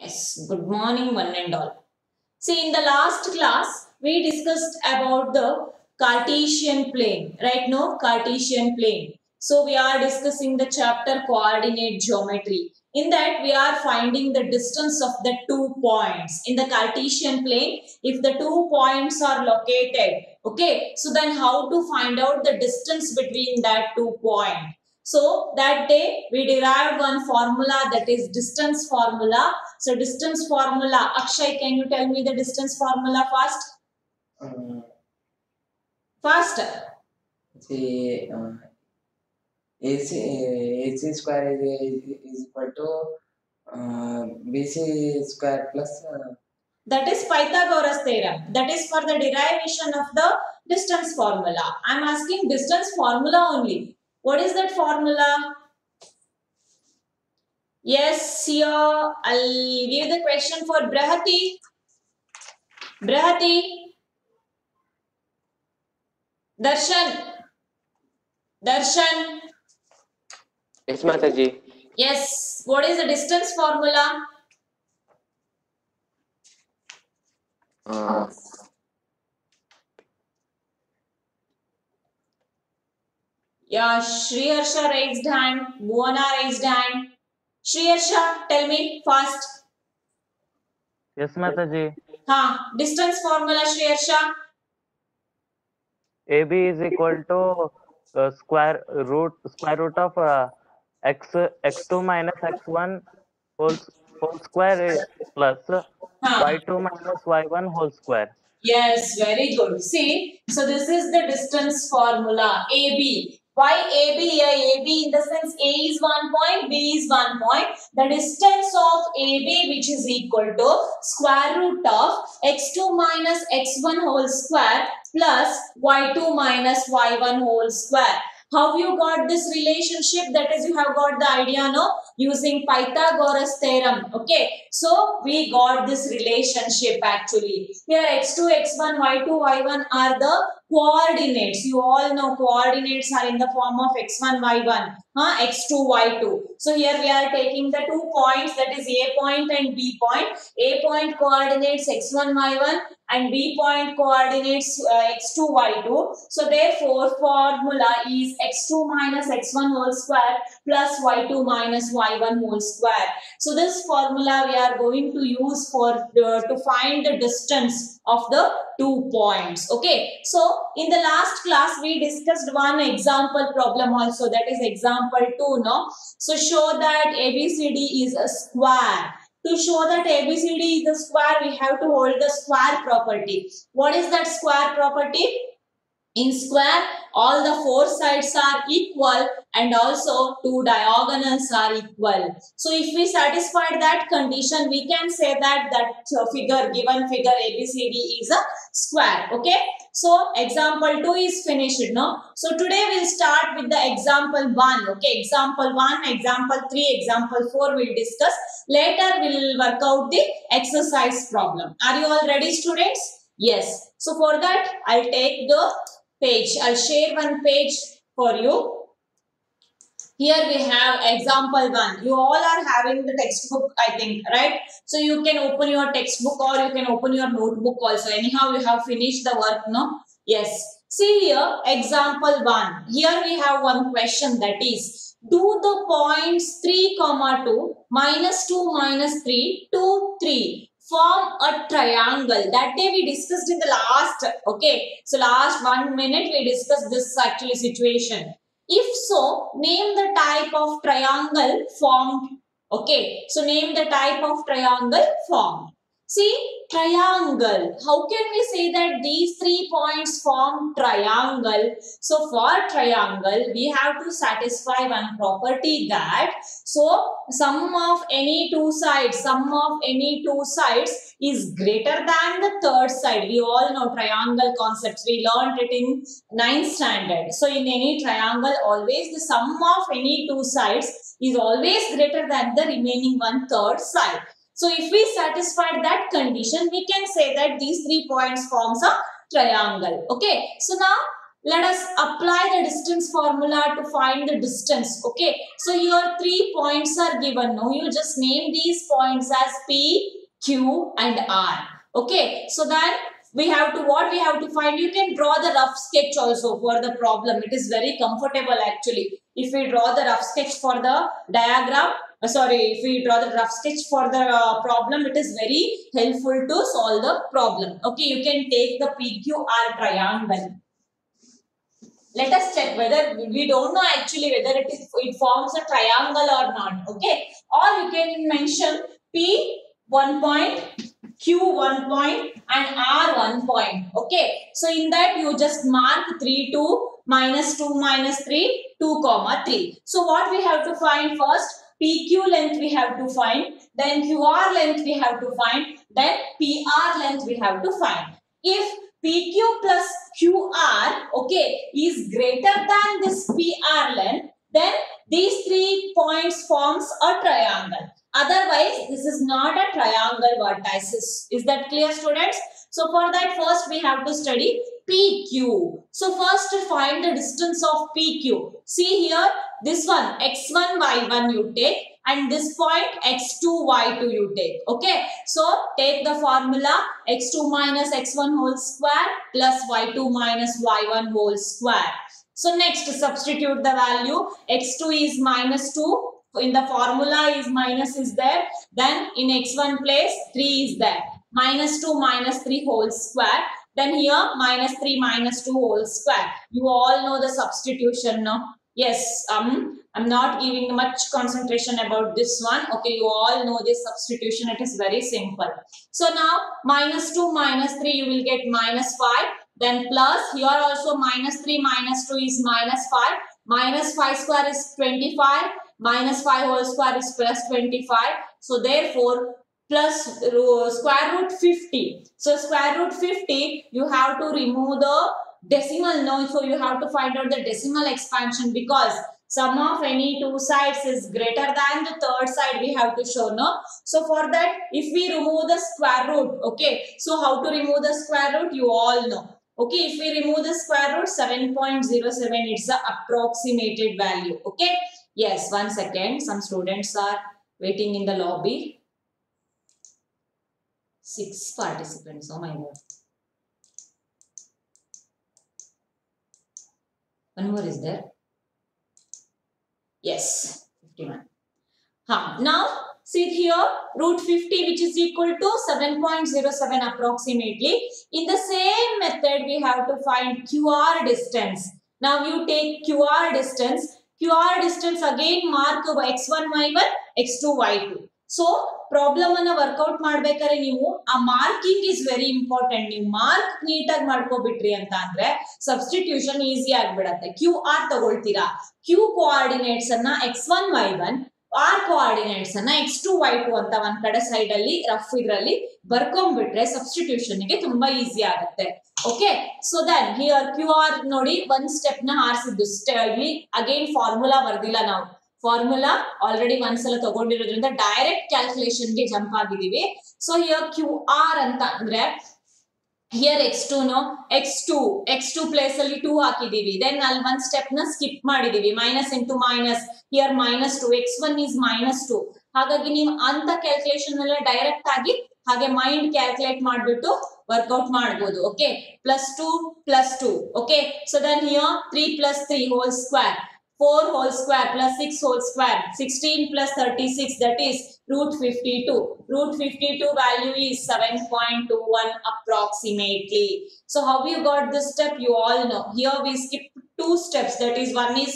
Yes, good morning, one and all. See, in the last class, we discussed about the Cartesian plane, right? No, Cartesian plane. So, we are discussing the chapter coordinate geometry. In that, we are finding the distance of the 2 points in the Cartesian plane. If the 2 points are located, okay, so then how to find out the distance between that 2 points? So, that day we derived one formula, that is distance formula. So distance formula, Akshay, can you tell me the distance formula first? Uh, Faster. See, AC square is equal to BC square plus. That is Pythagoras theorem. That is for the derivation of the distance formula. I am asking distance formula only. What is that formula? Yes, here I'll give the question for Brahati. Brahati. Darshan. Darshan. Yes, Mataji. Yes. What is the distance formula? Yeah, Shri Harsha raised hand. Bhuwana raised hand. Shri Harsha, tell me fast. Yes, Mataji. Distance formula, Shri Harsha. AB is equal to square root of x2 minus x1 whole square plus y2 minus y1 whole square. Yes, very good. See, so this is the distance formula AB. Why AB? AB in the sense A is 1 point, B is 1 point. The distance of AB, which is equal to square root of x2 minus x1 whole square plus y2 minus y1 whole square. How you got this relationship? That is, you have got the idea, no? Using Pythagoras theorem. Okay. So, we got this relationship actually. Here x2, x1, y2, y1 are the coordinates. You all know coordinates are in the form of x1, y1, x2, y2. So, here we are taking the 2 points, that is A point and B point. A point coordinates x1, y1 and B point coordinates x2, y2. So, therefore, formula is x2 minus x1 whole square plus y2 minus y1 whole square. So, this formula we are going to use for to find the distance of the 2 points. Okay. So, in the last class, we discussed one example problem also, that is example 2. No? So, show that ABCD is a square. To show that ABCD is a square, we have to hold the square property. What is that square property? In square, all the 4 sides are equal and also 2 diagonals are equal. So, if we satisfy that condition, we can say that given figure ABCD is a square. Okay. So, example 2 is finished. No? So, today we will start with the example 1. Okay. Example 1, example 3, example 4 we will discuss. Later, we will work out the exercise problem. Are you all ready, students? Yes. So, for that, I'll take the page. I'll share one page for you. Here we have example 1. You all are having the textbook, I think, right? So you can open your textbook or you can open your notebook also. Anyhow, you have finished the work, no? Yes. See here, example 1. Here we have one question, that is, do the points 3, 2, minus 2, minus 3, 2, 3 form a triangle. That day we discussed in the last, okay. So last 1 minute we discussed this actually situation. If so, name the type of triangle formed. Okay. So name the type of triangle formed. See, triangle. How can we say that these 3 points form triangle? So, for triangle, we have to satisfy one property that, so, sum of any two sides is greater than the third side. We all know triangle concepts. We learned it in 9th standard. So, in any triangle, always the sum of any two sides is always greater than the remaining 1/3 side. So, if we satisfy that condition, we can say that these 3 points forms a triangle. Okay. So, now let us apply the distance formula to find the distance. Okay, so here 3 points are given. Now you just name these points as P, Q and R. Okay, so then we have to, what we have to find, you can draw the rough sketch also for the problem. It is very comfortable actually if we draw the rough sketch for the diagram. If we draw the rough sketch for the problem, it is very helpful to solve the problem. Okay, you can take the PQR triangle. Let us check whether, we don't know actually whether it forms a triangle or not. Okay, or you can mention P 1 point, Q 1 point and R 1 point. Okay, so in that you just mark 3 2 minus 2 minus 3 2 comma 3. So what we have to find first? PQ length we have to find, then QR length we have to find, then PR length we have to find. If PQ plus QR, okay, is greater than this PR length, then these 3 points forms a triangle. Otherwise, this is not a triangle vertices. Is that clear, students? So for that, first we have to study PQ. So first to find the distance of PQ. See here, this one x1 y1 you take, and this point x2 y2 you take. Okay, so take the formula x2 minus x1 whole square plus y2 minus y1 whole square. So next substitute the value. X2 is minus 2. In the formula is minus is there. Then in x1 place 3 is there. Minus 2 minus 3 whole square. Then here minus 3 minus 2 whole square. You all know the substitution now. Yes, I'm not giving much concentration about this one. Okay, you all know this substitution. It is very simple. So now minus 2 minus 3 you will get minus 5. Then plus here also minus 3 minus 2 is minus 5. Minus 5 square is 25. Minus 5 whole square is plus 25. So therefore plus square root 50. So square root 50 you have to remove the decimal now. So you have to find out the decimal expansion, because sum of any two sides is greater than the third side we have to show, no? So for that, if we remove the square root, okay, so how to remove the square root you all know. Okay, if we remove the square root, 7.07, it's the approximated value. Okay, yes, 1 second, some students are waiting in the lobby. 6 participants, oh my god. One more is there. Yes, 51. Now, see here, root 50 which is equal to 7.07 approximately. In the same method, we have to find QR distance. Now, you take QR distance. QR distance again mark x1, y1, x2, y2. So, problem ಅನ್ನ workout ಮಾಡಬೇಕಾದ್ರೆ ನೀವು ಆ marking is very important. ನೀವು mark ನೀಟಾಗಿ ಮಾಡ್ಕೋಬಿಟ್ರಿ ಅಂತ ಅಂದ್ರೆ substitution easy ಆಗಿಬಿಡತ್ತೆ. Q R ತಗೊಳ್ತೀರಾ, Q coordinates ಅನ್ನ x1 y1, ಆರ್ ಕೋಆರ್ಡಿನೇಟ್ಸ್ ಅನ್ನ x2 y2 ಅಂತ ಒಂದ್ ಕಡೆ ಸೈಡ್ ಅಲ್ಲಿ ರಫ್ ಇದ್ರಲ್ಲಿ ಬರ್ಕೊಂಡ್ಬಿಟ್ರೆ ಸಬ್ಸ್ಟಿಟ್ಯೂಷನ್ ಗೆ ತುಂಬಾ ಈಸಿ ಆಗುತ್ತೆ. Okay, so then here Q R ನೋಡಿ ಒಂದ್ ಸ್ಟೆಪ್ ನ ಹಾರಿಸಿದ್ದು. ಇಲ್ಲಿ ಅಗೇನ್ ಫಾರ್ಮುಲಾ ಬರ್ದಿಲ್ಲ ನಾವು. ಫಾರ್ಮುಲಾ ಆಲ್ರೆಡಿ ಒಂದ್ಸಲ ತಗೊಂಡಿರೋದ್ರಿಂದ ಡೈರೆಕ್ಟ್ ಕ್ಯಾಲ್ಕುಲೇಷನ್ ಗೆ ಜಂಪ್ ಆಗಿದೀವಿ. ಸೊ ಹಿಯರ್ ಕ್ಯೂ ಆರ್ ಅಂತ ಅಂದ್ರೆ here x2 no x2 place ಅಲ್ಲಿ 2 ಹಾಕಿದೀವಿ. ದೆನ್ ಅಲ್ಲಿ ಒಂದ್ ಸ್ಟೆಪ್ ನ ಸ್ಕಿಪ್ ಮಾಡಿದೀವಿ. Minus into minus, here minus 2, x1 is -2. ಹಾಗಾಗಿ ನೀವು ಅಂತ ಕ್ಯಾಲ್ಕುಲೇಷನ್ ಎಲ್ಲ ಡೈರೆಕ್ಟ್ ಆಗಿ ಹಾಗೆ ಮೈಂಡ್ ಕ್ಯಾಲ್ಕುಲೇಟ್ ಮಾಡ್ಬಿಟ್ಟು ವರ್ಕೌಟ್ ಮಾಡಬಹುದು. Okay, +2 okay. So then here 3 + 3 whole square, 4 whole square plus 6 whole square, 16 plus 36, that is root 52. Root 52 value is 7.21 approximately. So how you got this step? You all know. Here we skip 2 steps. That is, one is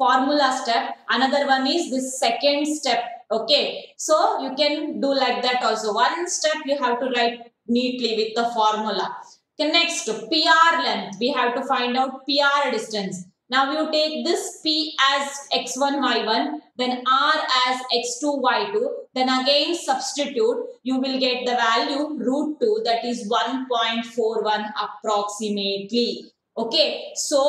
formula step. Another one is this second step. Okay. So you can do like that also. One step you have to write neatly with the formula. Okay, next, PR length. We have to find out PR distance. Now you take this P as x1, y1, then R as x2, y2, then again substitute, you will get the value root 2, that is 1.41 approximately. Okay, so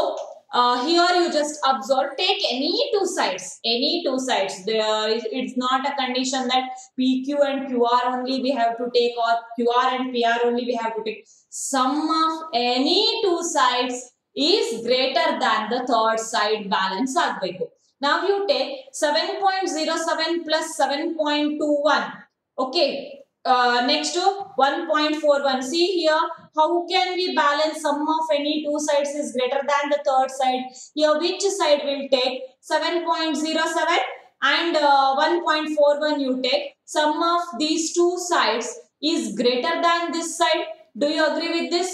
here you just observe, take any two sides. It's not a condition that PQ and QR only we have to take, or QR and PR only we have to take. Sum of any two sides is greater than the third side balance ಆಗಬೇಕು. Now you take 7.07 plus 7.21. Okay. Next 1.41. See here, how can we balance sum of any two sides is greater than the third side? Here which side will take 7.07 and 1.41 you take. Sum of these two sides is greater than this side. Do you agree with this?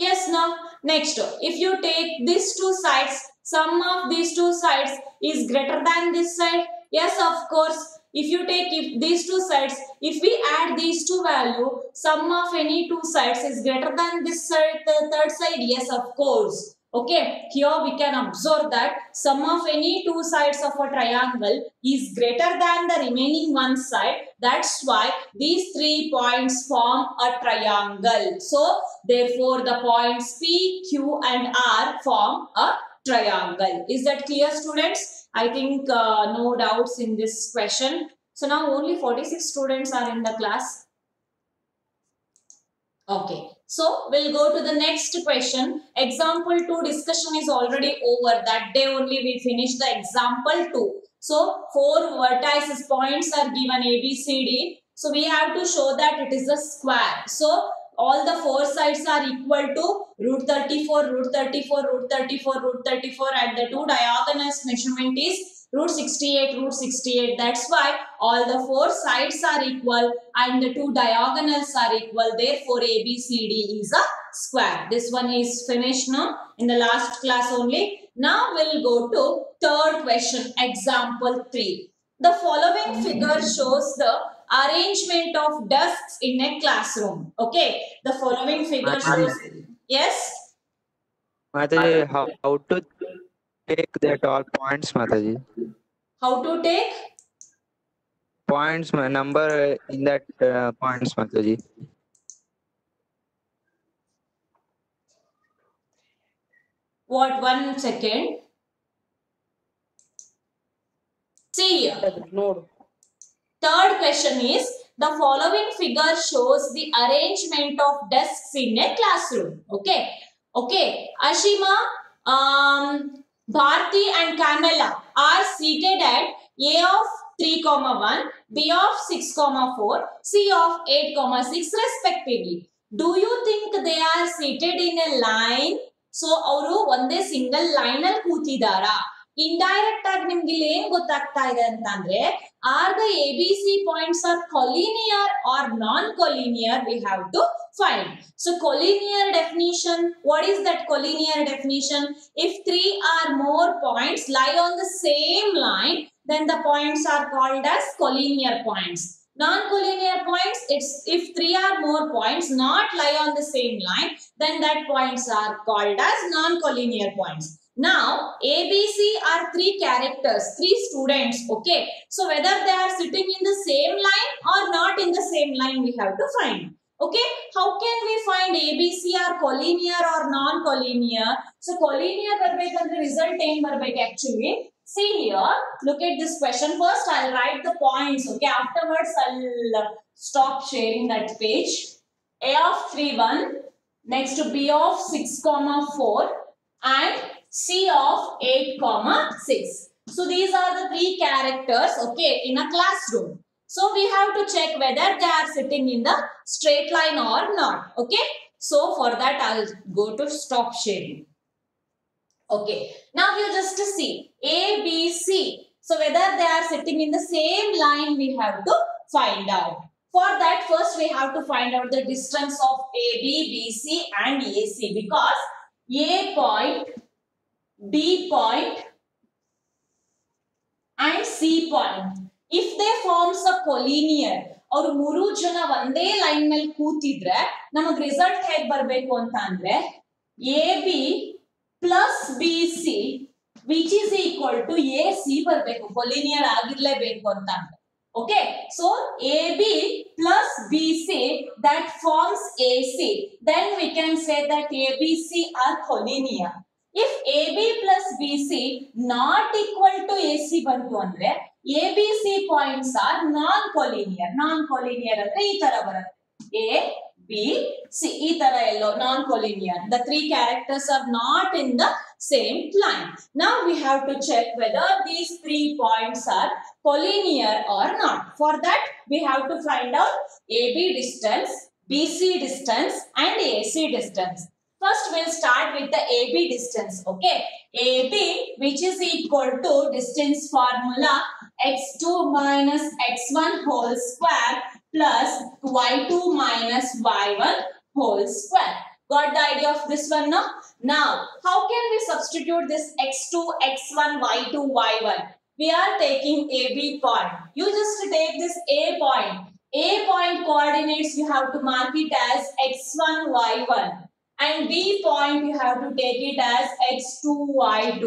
Yes, no. Next, if you take these two sides, sum of these two sides is greater than this side. Yes, of course. If you take these two sides, if we add these two value, sum of any two sides is greater than this side, the third side. Yes, of course. Okay, here we can observe that sum of any two sides of a triangle is greater than the remaining one side. That's why these 3 points form a triangle. So therefore the points P, Q and R form a triangle. Is that clear, students? I think no doubts in this question. So now only 46 students are in the class. Okay, so we'll go to the next question. Example 2 discussion is already over. That day only we finished the example 2. So 4 vertices points are given A, B, C, D. So we have to show that it is a square. So all the 4 sides are equal to root 34, root 34, root 34, root 34 and the 2 diagonals measurement is root 68, root 68. That's why all the 4 sides are equal and the 2 diagonals are equal. Therefore, ABCD is a square. This one is finished now in the last class only. Now we'll go to third question, example 3. The following figure shows the arrangement of desks in a classroom. Okay, the following figure shows. Yes. Mataji, how to take that all points, Mataji? How to take Points, number in that points, Mataji. what? 1 second. See here. Third question is the following figure shows the arrangement of desks in a classroom. Okay. Okay. Ashima, Bharti and Kamala are seated at A of 3,1, B of 6,4, C of 8,6 respectively. Do you think they are seated in a line? So ಅವರು ಒಂದೇ single line ಅಲ್ಲಿ ಕೂತಿದಾರಾ? Indirect ಆಗಿ ನಿಮ್ಗೆ ಇಲ್ಲಿ ಏನ್ ಗೊತ್ತಾಗ್ತಾ ಇದೆ ಅಂತಂದ್ರೆ, are the ABC points are collinear or non-collinear? We have to find. So collinear definition, what is that collinear definition? If 3 or more points lie on the same line, then the points are called as collinear points. Non-collinear points, it's if 3 or more points not lie on the same line, then that points are called as non-collinear points. Now, ABC are 3 characters, 3 students, okay. So, whether they are sitting in the same line or not in the same line, we have to find. Okay, how can we find ABC are collinear or non-collinear? So, collinear barbekandre result em barbek actually. See here, look at this question. First, I'll write the points, okay. Afterwards, I'll stop sharing that page. A of 3,1, next B of 6,4 and C of 8,6. So these are the 3 characters, okay, in a classroom. So we have to check whether they are sitting in the straight line or not, okay. So for that I'll go to stop sharing. Okay, now you just see A, B, C. So whether they are sitting in the same line we have to find out. For that first we have to find out the distance of AB, BC and AC, because A point, B point and C point, if they forms a collinear, ಅವರು 3 ಜನ ಒಂದೇ line ಮೇಲೆ ಕೂತಿದ್ರೆ ನಮಗೆ result ಹೇಗೆ ಬರಬೇಕು ಅಂತ ಅಂದ್ರೆ AB plus BC which is equal to AC ಬರಬೇಕು, collinear ಆಗಿರಲೇಬೇಕು ಅಂತ ಅಂದ್ರೆ. Okay, so AB plus BC that forms AC, then we can say that ABC are collinear. If AB plus BC not equal to AC bantu andre ABC points are non-collinear. Non-collinear andre ee tara barutte A, B, C. ಈ ತರ ಎಲ್ಲೋ non collinear. The three characters are not in the same line. Now we have to check whether these 3 points are collinear or not. For that we have to find out AB distance, BC distance and AC distance. First we'll start with the AB distance. Okay, AB, which is equal to distance formula x2 minus x1 whole square plus y2 minus y1 whole square. Got the idea of this one now? Now, how can we substitute this x2, x1, y2, y1? We are taking AB point. You just take this A point. A point coordinates you have to mark it as x1, y1. And B point you have to take it as x2, y2.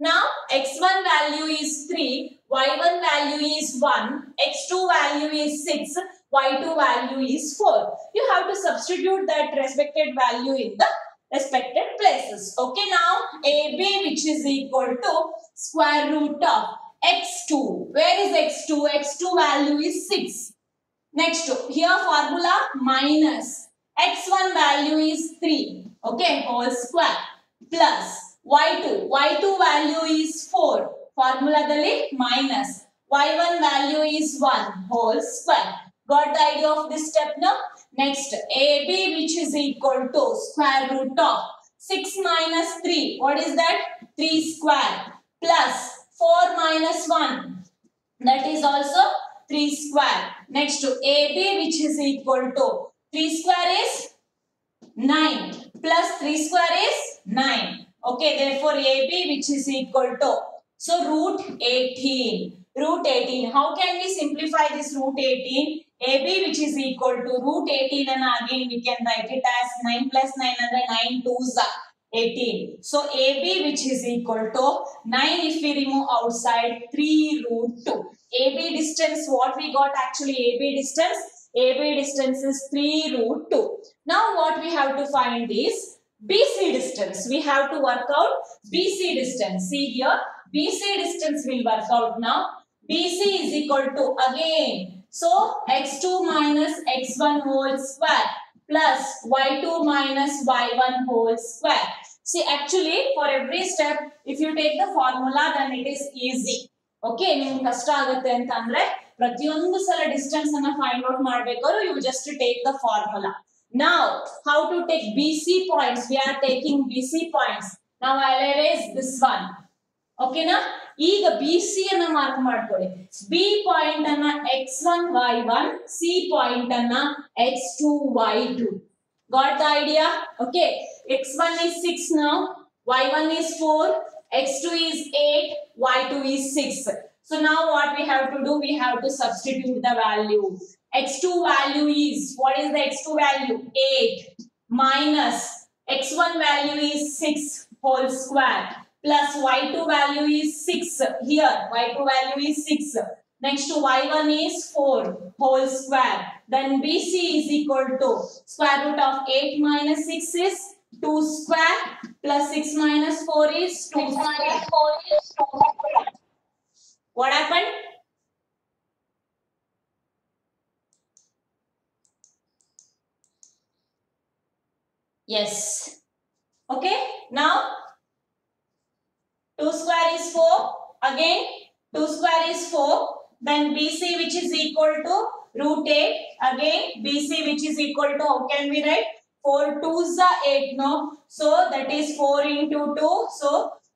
Now, x1 value is 3, y1 value is 1, x2 value is 6, y2 value is 4. You have to substitute that respected value in the respected places. Okay, now AB, which is equal to square root of x2. Where is x2? x2 value is 6. Next, here formula minus x1 value is 3. Okay, whole square plus y2. y2 value is 4. Formula dalli minus y1 value is 1 whole square. Got the idea of this step now? Next, AB, which is equal to square root of 6 minus 3. What is that? 3 square plus 4 minus 1. That is also 3 square. Next to AB, which is equal to 3 square is 9 plus 3 square is 9. Okay, therefore AB, which is equal to, so root 18. Root 18. How can we simplify this root 18? AB, which is equal to root 18, and again we can write it as 9 plus 9 and 9 2s are 18. So AB, which is equal to 9 if we remove outside 3 root 2. AB distance, what we got actually AB distance? AB distance is 3 root 2. Now what we have to find is BC distance. We have to work out BC distance. See here, BC distance will work out now. BC is equal to again, so x2 minus x1 whole square plus y2 minus y1 whole square. See, actually for every step, if you take the formula, then it is easy. Okay, ನಿಮಗೆ ಕಷ್ಟ ಆಗುತ್ತೆ ಅಂತ ಅಂದ್ರೆ ಪ್ರತಿಯೊಂದು ಸಲ distance ಅನ್ನು find out ಮಾಡಬೇಕಾದ್ರೆ you just take the formula. Now, how to take BC points? We are taking BC points. Now I'll erase this one. Okay na? ಈಗ BC ಅನ್ನ ಮಾರ್ಕ್ ಮಾಡ್ಕೊಳ್ಳಿ. B ಪಾಯಿಂಟ್ ಅನ್ನ x1 y1, C ಪಾಯಿಂಟ್ ಅನ್ನ x2 y2. Got the idea? Okay, x1 is 6 now, y1 is 4, x2 is 8, y2 is 6. So now what we have to do? We have to substitute the value. x2 value is, what is the x2 value? 8 minus x1 value is 6 whole square plus y2 value is 6. Here y2 value is 6. Next to y1 is 4 whole square. Then BC is equal to square root of 8 minus 6 is 2 square plus 6 minus 4 is 2 square. What happened? Yes. Okay. Now 2 square is 4. Again 2 square is 4. Then BC, which is equal to root 8. Again BC, which is equal to, how can we write? 4 2s are 8 no. So that is 4 into 2. So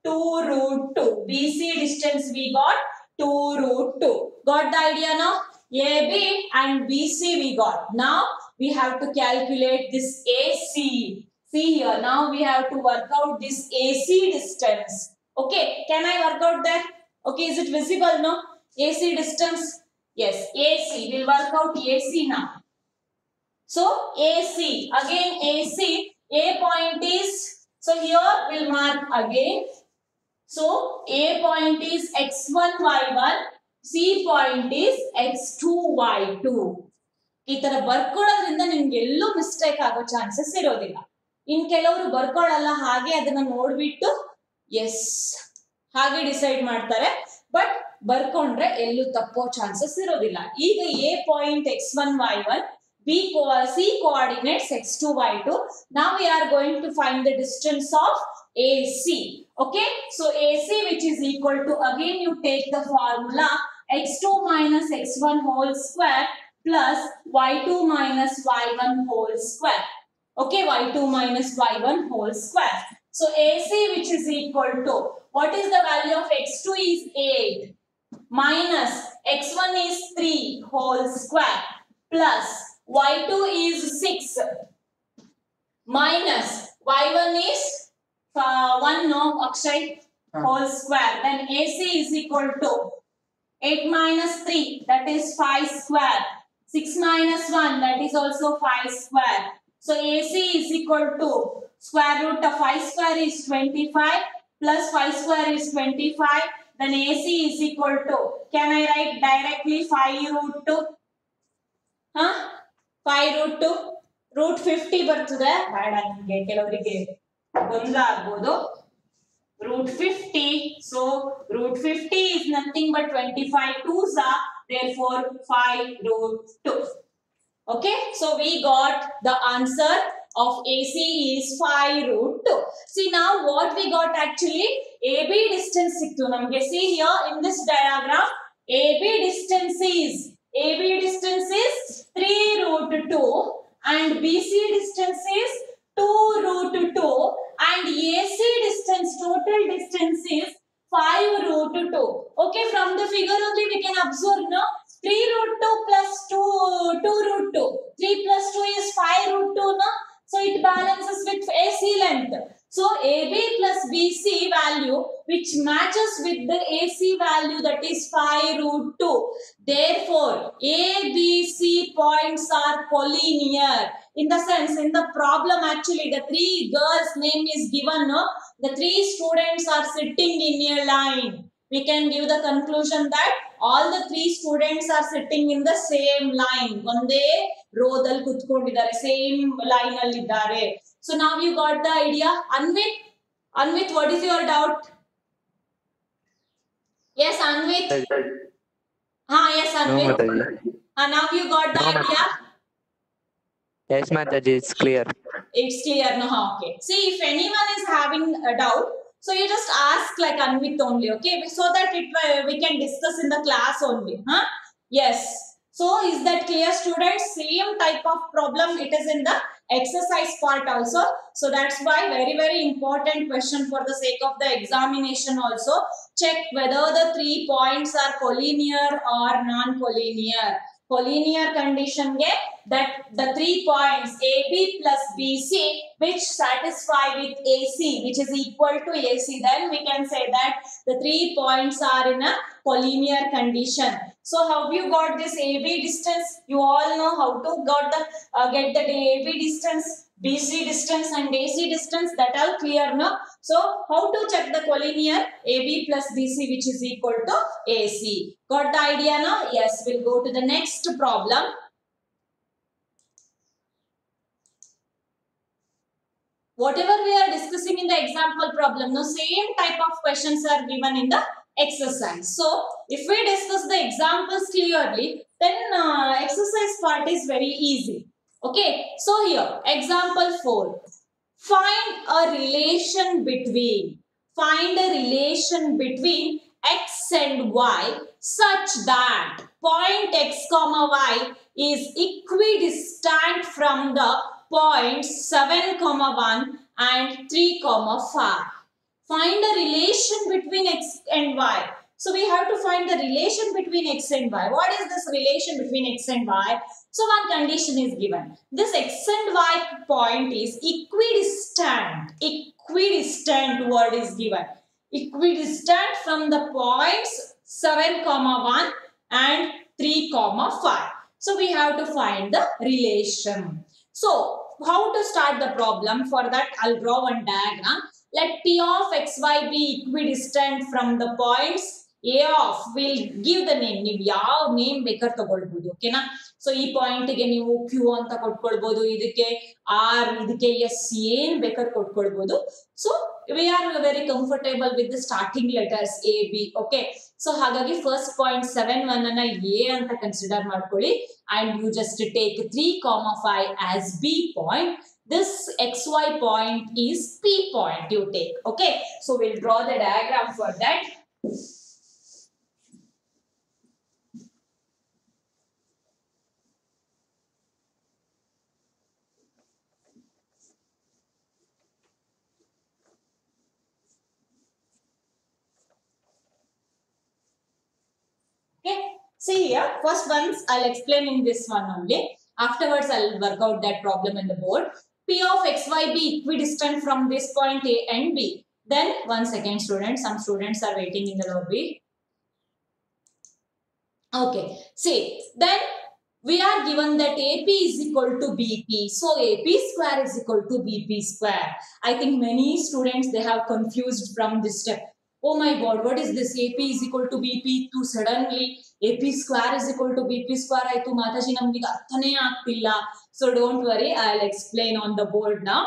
2 root 2. BC distance we got 2 root 2. Got the idea now? AB and BC we got. Now we have to calculate this AC. See here, now we have to work out this AC distance. Okay, can I work out that? Okay, is it visible no? AC distance? Yes, AC. We'll work out AC now. So AC, again AC, A point is, so here we'll mark again. So A point is x1 y1, C point is x2 y2. ಈ ತರ ಬರ್ಕೊಳ್ಳೋದ್ರಿಂದ ನಿಮ್ಗೆ ಎಲ್ಲೂ mistake ಆಗೋ chances ಇರೋದಿಲ್ಲ. ಇನ್ ಕೆಲವರು ಬರ್ಕೊಳ್ಳಲ್ಲ, ಹಾಗೆ ಅದನ್ನ ನೋಡ್ಬಿಟ್ಟು ಎಸ್ ಹಾಗೆ ಡಿಸೈಡ್ ಮಾಡ್ತಾರೆ, ಬಟ್ ಬರ್ಕೊಂಡ್ರೆ ಎಲ್ಲೂ ತಪ್ಪೋ ಚಾನ್ಸಸ್ ಇರೋದಿಲ್ಲ. ಈಗ A point x1 y1, C coordinates x2, y2. Now we are going to find the distance of AC. Okay, so AC, which is equal to, again you take the formula x2 minus x1 whole square plus y2 minus y1 whole square. Okay, y2 minus y1 whole square. So AC, which is equal to, what is the value of x2 is 8 minus x1 is 3 whole square plus y2 is 6 minus y1 is 1 no Akshay whole square. Then AC is equal to 8 minus 3, that is 5 square. 6 minus 1, that is also 5 square. So AC is equal to square root of 5 square is 25 plus 5 square is 25. Then AC is equal to, can I write directly 5 root 2? 5 root 2? Root 50 ಬರ್ತದೆ ಬೇಡ ನಿಮಗೆ ಕೆಲವರಿಗೆ ಗೊಂದಲ ಆಗಬಹುದು. Root 50, so root 50 is nothing but 25 twos are, therefore 5 root 2. Okay, so we got the answer of AC is 5 root 2. See now what we got actually, AB distance siktu namge. See here in this diagram, AB distance is 3 root 2 and BC distance is 2 root 2 and AC distance, total distance is 5 root 2. Okay, from the figure only we can observe no, 3 root 2 plus 2 root 2. 3 plus 2 is 5 root 2 no, so it balances with AC length. So AB plus BC value which matches with the AC value, that is 5 root 2. Therefore ABC points are collinear. In the sense, in the problem actually the 3 girls name is given no, the 3 students are sitting in a line. We can give the conclusion that all the 3 students are sitting in the same line. Onde row dal kutkondidare, same line alli iddare. So now you got the idea. Anvit, what is your doubt? Yes, Anvit. Yes, Anvit. No, Mataji. Now you got the idea. Yes, Mataji, it's clear. It's clear no? Okay. See, if anyone is having a doubt, so you just ask like Anvit only, okay? So that we can discuss in the class only. Yes. So is that clear, students? Same type of problem it is in the exercise part also. So that's why very important question for the sake of the examination also. Check whether the 3 points are collinear or non-collinear. Collinear condition ge that the 3 points AB plus BC which satisfy with AC, which is equal to AC, then we can say that the 3 points are in a collinear condition. So how you got this AB distance? You all know how to get the AB distance, BC distance and AC distance, that all clear no? So how to check the collinear? AB plus BC which is equal to AC. Got the idea now? Yes, we'll go to the next problem. Whatever we are discussing in the example problem, no, same type of questions are given in the exercise. So if we discuss the examples clearly, then exercise part is very easy. Okay, so here example 4. Find a relation between x and y such that point x comma y is equidistant from the points 7 comma 1 and 3 comma 5. Find a relation between x and y. So we have to find the relation between x and y. What is this relation between x and y? So one condition is given. This x and y point is equidistant. Equidistant word is given. Equidistant from the points 7 comma 1 and 3 comma 5. So we have to find the relation. So how to start the problem? For that I'll draw one diagram. Let P of xy be equidistant from the points A of, will give the name. ನೀವು ಯಾವ name ಬೇಕಾದ್ರೆ ತಗೊಳ್ಬಹುದು, ಓಕೆನಾ? So ಈ point ಗೆ ನೀವು Q ಅಂತ ಕೊಟ್ಕೊಳ್ಬಹುದು, ಇದಕ್ಕೆ R, ಇದಕ್ಕೆ S, ಏನ್ ಬೇಕಾದ್ರೆ ಕೊಟ್ಕೊಳ್ಬಹುದು. So we are very comfortable with the starting letters A, B. Okay. So ಹಾಗಾಗಿ first point 7 1 ಅನ್ನ A ಅಂತ consider ಮಾಡ್ಕೊಳ್ಳಿ and you just take 3,5 as B point. This XY point is P point you take. Okay. So we'll draw the diagram for that. Okay, see here, first once I'll explain in this one only. Afterwards, I'll work out that problem in the board. P of XY be equidistant from this point A and B. Then, one second students, some students are waiting in the lobby. Okay, see, then we are given that AP is equal to BP. So, AP square is equal to BP square. I think many students, they have confused from this step. Oh my God, what is this? AP is equal to BP to suddenly AP square is equal to BP square. I to Mataji namge arthane aagtilla. So don't worry, I'll explain on the board now.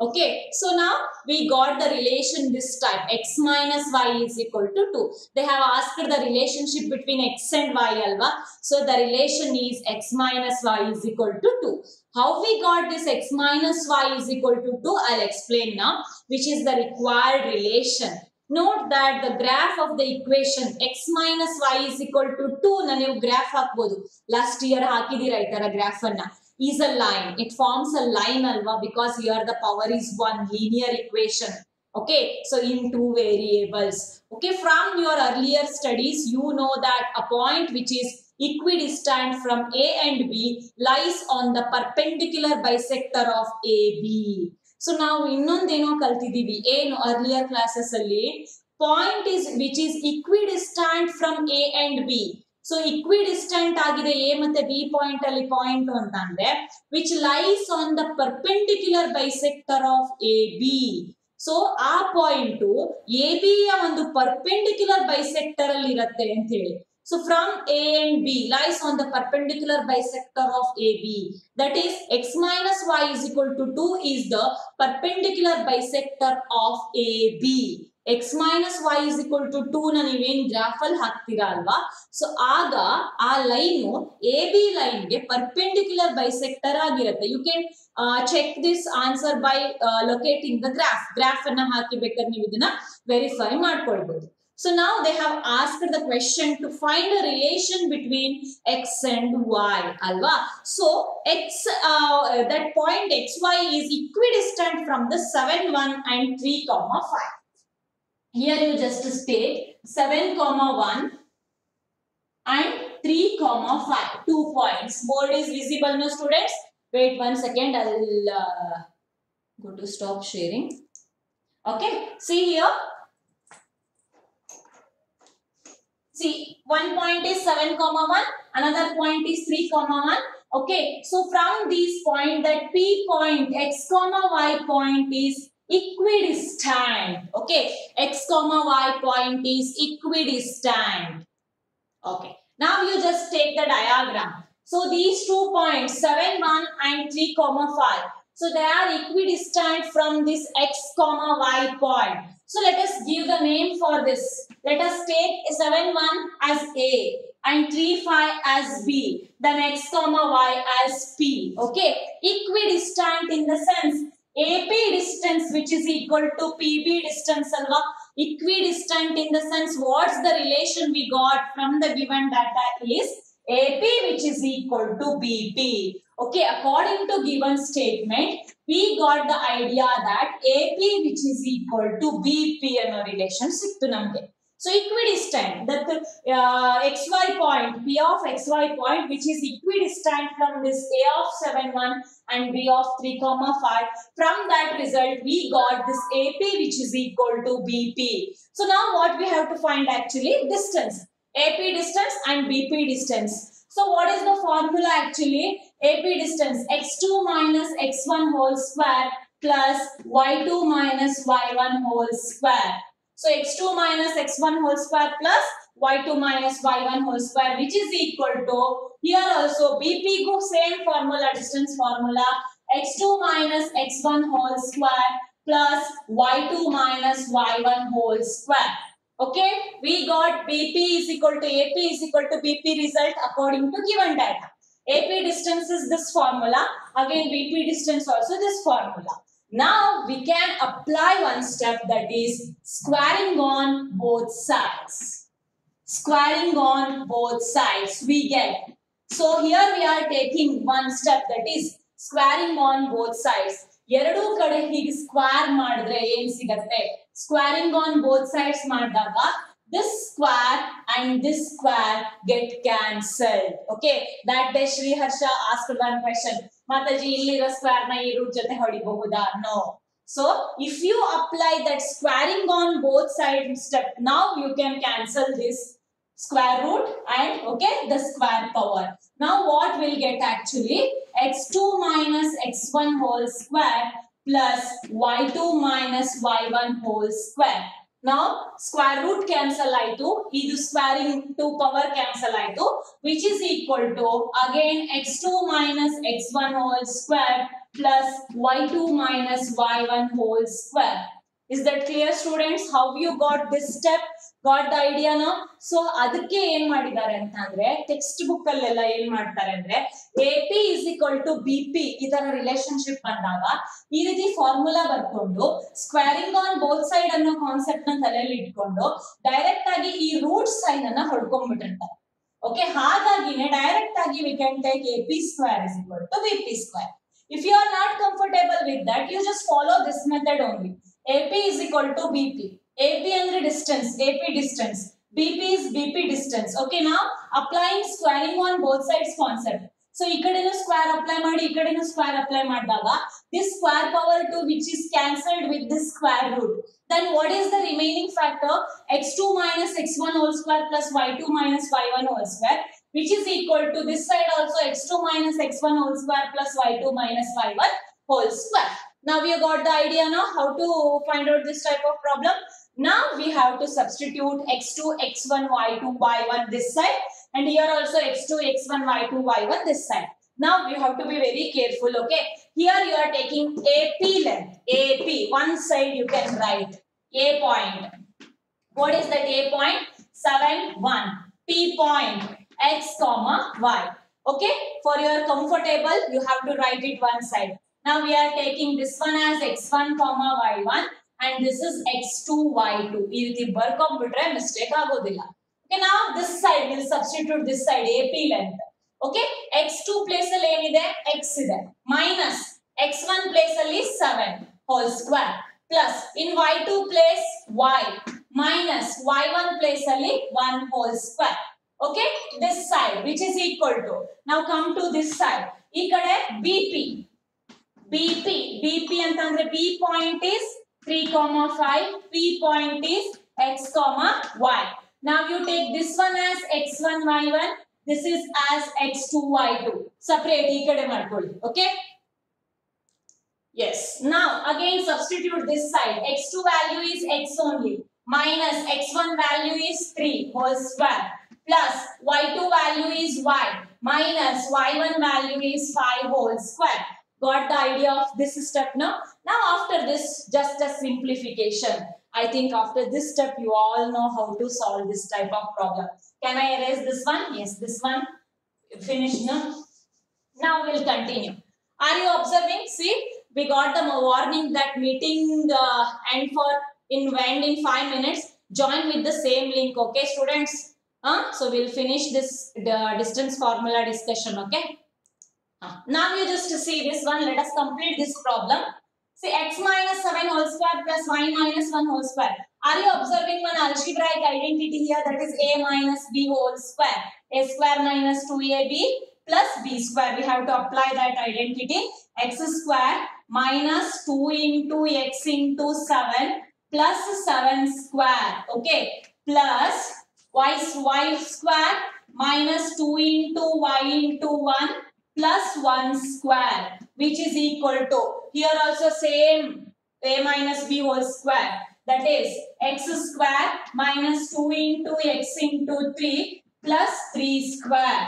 Okay, so now we got the relation this time. X minus y is equal to 2. They have asked the relationship between x and y alva. So the relation is x minus y is equal to 2. How we got this x minus y is equal to 2? I'll explain now, which is the required relation. Note that the graph of the equation x minus y is equal to 2 na ನೀವು graph ಹಾಕಬಹುದು. Last year ಹಾಕಿದಿರಾ ಈ ತರ graph ಅನ್ನ. Is a line. It forms a line alva because here the power is 1 linear equation. Okay, so in two variables. Okay, from your earlier studies you know that a point which is equidistant from A and B lies on the perpendicular bisector of AB. So now ಇನ್ನೊಂದೇನೋ ಕಲ್ತಿದೀವಿ ಏನು earlier classes ಅಲ್ಲಿ point is which is equidistant from A and B. So equidistant ಆಗಿದೆ A ಮತ್ತೆ B point ಅಲ್ಲಿ point ಅಂತಂದ್ರೆ which lies on the perpendicular bisector of AB. So ಆ point AB ಯ ಒಂದು perpendicular bisector ಅಲ್ಲಿ ಇರುತ್ತೆ ಅಂತ ಹೇಳಿ. So from A and B lies on the perpendicular bisector of AB. That is x minus y is equal to 2 is the perpendicular bisector of AB. X minus y is equal to 2 na ನೀವೇನ್ graph ಅಲ್ಲಿ ಹಾಕ್ತೀರಾ ಅಲ್ವಾ. So ಆಗ ಆ line AB line ಗೆ perpendicular bisector ಆಗಿರುತ್ತೆ. You can check this answer by locating the graph ಅನ್ನ ಹಾಕಿ ಬೇಕಾದ್ರೆ ನೀವು ಇದನ್ನ ವೆರಿಫೈ ಮಾಡ್ಕೊಳ್ಬಹುದು. So now they have asked the question to find a relation between x and y, alva. So x, that point xy is equidistant from the 7, 1 and 3, 5. Here you just state 7, 1 and 3, 5. 2 points. Board is visible, no students? Wait 1 second. I'll go to stop sharing. Okay. See here. See, one point is 7, 1, another point is 3, 1. Okay, so from these point that P point, x, y point is equidistant. Okay, x, y point is equidistant. Okay, now you just take the diagram. So these 2 points, 7, 1 and 3, 5. So they are equidistant from this x, y point. So let us give the name for this. Let us take 7, 1 as A and 3, 5 as B. Then x, y as P. Okay. Equidistant in the sense AP distance which is equal to PB distance. Alva. Equidistant in the sense what's the relation we got from the given data is AP which is equal to BP. Okay, according to given statement, we got the idea that AP which is equal to BP ಅನ್ನೋ relation ಸಿಕ್ತು ನಮಗೆ. So equidistant, that xy point, P of xy point which is equidistant from this A of 7, 1 and B of 3, 5. From that result, we got this AP which is equal to BP. So now what we have to find actually? Distance. AP distance and BP distance. So what is the formula actually? AP distance x2 minus x1 whole square plus y2 minus y1 whole square. So x2 minus x1 whole square plus y2 minus y1 whole square which is equal to, here also BP go same formula, distance formula, x2 minus x1 whole square plus y2 minus y1 whole square. Okay, we got BP is equal to AP is equal to BP result according to given data. AP distance is this formula. Again, BP distance also this formula. Now we can apply one step, that is squaring on both sides. Squaring on both sides we get. So here we are taking one step, that is squaring on both sides. ಎರಡು ಕಡೆ ಹೀಗೆ square ಮಾಡಿದ್ರೆ ಏನ್ ಸಿಗತ್ತೆ? Squaring on both sides ಮಾಡಿದಾಗ this square and this square get cancelled. Okay, that day Shri Harsha asked one question. Mataji, illiರೋ square na ee root ಜೊತೆ ಹೊಡಿಬಹುದಾ? No. So if you apply that squaring on both sides step, now you can cancel this square root and okay the square power. Now what will get actually? X2 minus x1 whole square plus y2 minus y1 whole square. Now square root cancel aitu, idu squaring to power cancel aitu, which is equal to again x2 minus x1 whole square plus y2 minus y1 whole square. Is that clear, students? How you got this step? Got the idea now? So ಅದಕ್ಕೆ ಏನ್ ಮಾಡಿದ್ದಾರೆ ಅಂತಂದ್ರೆ text book ಅಲ್ಲೆಲ್ಲ ಏನ್ ಮಾಡ್ತಾರೆ ಅಂದ್ರೆ AP is equal to BP ಈ ತರ ರಿಲೇಶನ್ಶಿಪ್ ಬಂದಾಗ ಈ ರೀತಿ ಫಾರ್ಮುಲಾ ಬರ್ಕೊಂಡು ಸ್ಕ್ವೇರಿಂಗ್ ಆನ್ ಬೋತ್ ಸೈಡ್ ಅನ್ನೋ ಕಾನ್ಸೆಪ್ಟ್ ನ ತಲೆಯಲ್ಲಿ ಇಟ್ಕೊಂಡು ಡೈರೆಕ್ಟ್ ಆಗಿ ಈ ರೂಟ್ ಸೈನ್ ಅನ್ನ ಹೊಡ್ಕೊಂಡ್ಬಿಟ್ಟಿರ್ತಾರೆ. ಓಕೆ, ಹಾಗಾಗಿನೇ ಡೈರೆಕ್ಟ್ ಆಗಿ we can take AP square is equal to BP square. If you are not comfortable with that, you just follow this method only. AP is equal to BP. AP andre distance, AP distance. BP is BP distance. Okay, now applying squaring on both sides concept. So ee kadenu square apply ಮಾಡಿ ಈ ಕಡೆನು square apply ಮಾಡಿದಾಗ this square power 2 which is cancelled with this square root. Then what is the remaining factor? X2 minus x1 whole square plus y2 minus y1 whole square, which is equal to this side also x2 minus x1 whole square plus y2 minus y1 whole square. Now we have got the idea now how to find out this type of problem. Now we have to substitute x2, x1, y2, y1 this side, and here also x2, x1, y2, y1 this side. Now you have to be very careful. Okay, here you are taking AP length. AP one side you can write A point. What is that A point? 7, 1. P point x comma y. Okay, for your comfortable you have to write it one side. Now we are taking this one as x1 comma y1 and this is x2 y2. ಈ ರೀತಿ ಬರ್ಕೊಂಡ್ಬಿಟ್ರೆ mistake ಆಗೋದಿಲ್ಲ. Okay, now this side will substitute this side AP length. Okay, x2 place ಅಲ್ಲಿ ಏನಿದೆ x ಇದೆ minus x1 place ಅಲ್ಲಿ 7 whole square plus in y2 place y minus y1 place ಅಲ್ಲಿ 1 whole square. Okay, this side which is equal to, now come to this side, ಈ ಕಡೆ BP ಅಂತಂದ್ರೆ B point is 3,5, P point is x comma y. Now you take this one as x1 y1, this is as x2 y2. Separate ಈ ಕಡೆ ಮಾಡ್ಕೊಳ್ಳಿ. Okay, yes. Now again substitute this side. x2 value is x only minus x1 value is 3 whole square plus y2 value is y minus y1 value is 5 whole square. Got the idea of this step now? Now after this, just a simplification. I think after this step you all know how to solve this type of problem. Can I erase this one? Yes, this one finished now. Now we'll continue. Are you observing? See, we got the warning that meeting end for in 5 minutes. Join with the same link. Okay, students? So we'll finish this distance formula discussion. Okay. Now you just see this one. Let us complete this problem. See, x minus 7 whole square plus y minus 1 whole square. Are you observing one algebraic identity here? That is a minus b whole square. A square minus 2ab plus b square. We have to apply that identity. X square minus 2 into x into 7 plus 7 square. Okay. Plus y square minus 2 into y into 1 plus 1 square, which is equal to, here also same, a minus b whole square, that is x square minus 2 into x into 3 plus 3 square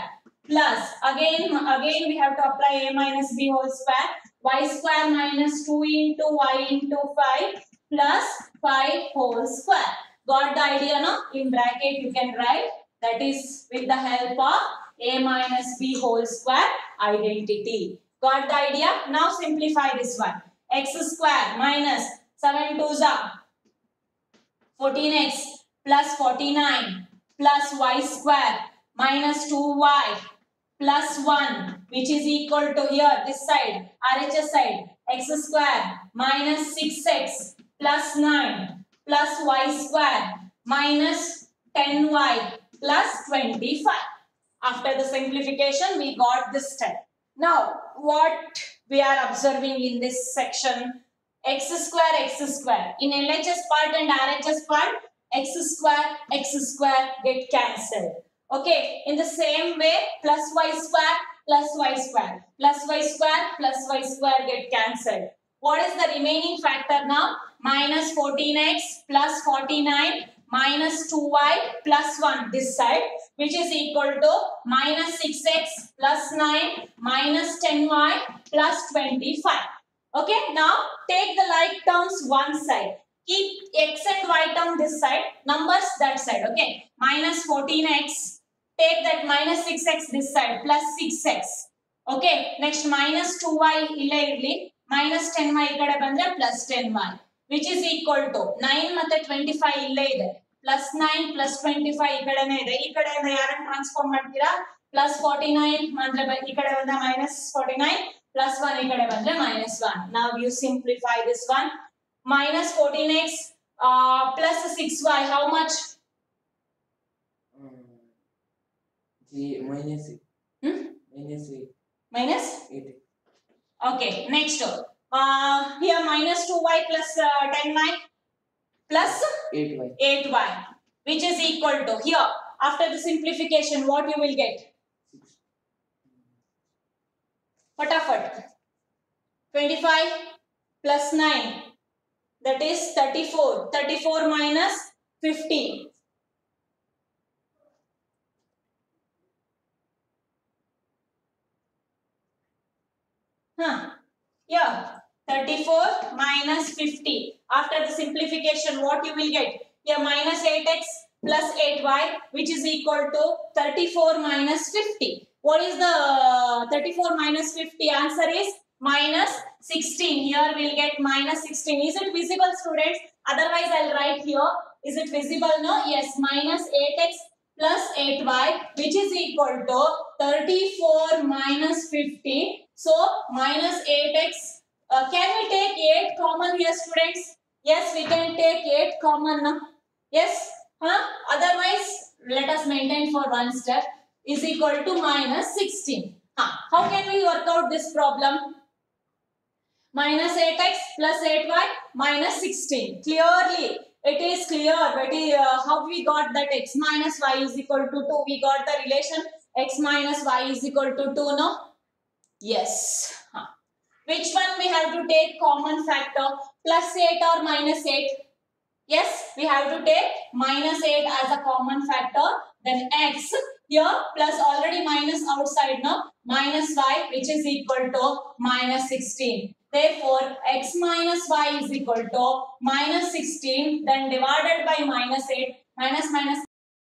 plus again we have to apply a minus b whole square y square minus 2 into y into 5 plus 5 whole square. Got the idea now? In bracket you can write, that is with the help of a minus b whole square identity. Got the idea? Now simplify this one. X square minus 7 2s are 14x plus 49 plus y square minus 2y plus 1, which is equal to here this side RHS side x square minus 6x plus 9 plus y square minus 10y plus 25. After the simplification we got this step. Now what we are observing in this section, x square in LHS part and RHS part x square get cancelled. Okay, in the same way plus y square plus y square plus y square plus y square get cancelled. What is the remaining factor now? Minus 14x plus 49 minus 2y plus 1 this side, which is equal to minus 6x plus 9 minus 10y plus 25. Okay, now take the like terms one side. Keep x and y term this side, numbers that side. Okay, minus 14x, take that minus 6x this side plus 6x. Okay, next minus 2y illa irli, minus 10y ikkade bandre plus 10y, which is equal to 9 ಮತ್ತೆ 25 ಇಲ್ಲೇ ಇದೆ plus 9 plus 25 ಈ ಕಡೆನೇ ಇದೆ. ಈ ಕಡೆಯಿಂದ ಯಾರನ್ನು transform ಮಾಡ್ತೀರಾ? plus 49 ಅಂದ್ರೆ ಈ ಕಡೆ ಬಂದ minus 49 plus 1 ಈ ಕಡೆ ಬಂದ್ರೆ minus 1. Now you simplify this one. Minus 14x plus 6y, how much? minus 8. Minus? 8. Okay, next. Here minus 2y plus 10y plus 8y, which is equal to here. After the simplification, what you will get? Fatafat. 25 plus 9. That is 34. 34 minus 15. Yeah, 34 minus 50. After the simplification, what you will get? Here minus 8x plus 8y, which is equal to 34 minus 50. What is the 34 minus 50? Answer is minus 16. Here we'll get minus 16. Is it visible, students? Otherwise, I'll write here. Is it visible? No? Yes. Minus 8x plus 8y, which is equal to 34 minus 50. So, minus 8x. Can we take 8 common here, students? Yes, we can take 8 common. No? Yes? Otherwise, let us maintain for one step. Is equal to minus 16. How can we work out this problem? Minus 8x plus 8y minus 16. Clearly, it is clear. How we got that x minus y is equal to 2. We got the relation x minus y is equal to 2, no? Yes. Which one we have to take common factor? Plus 8 or minus 8? Yes, we have to take minus 8 as a common factor. Then x here plus already minus outside, no? Minus y, which is equal to minus 16. Therefore, x minus y is equal to minus 16. Then divided by minus 8. Minus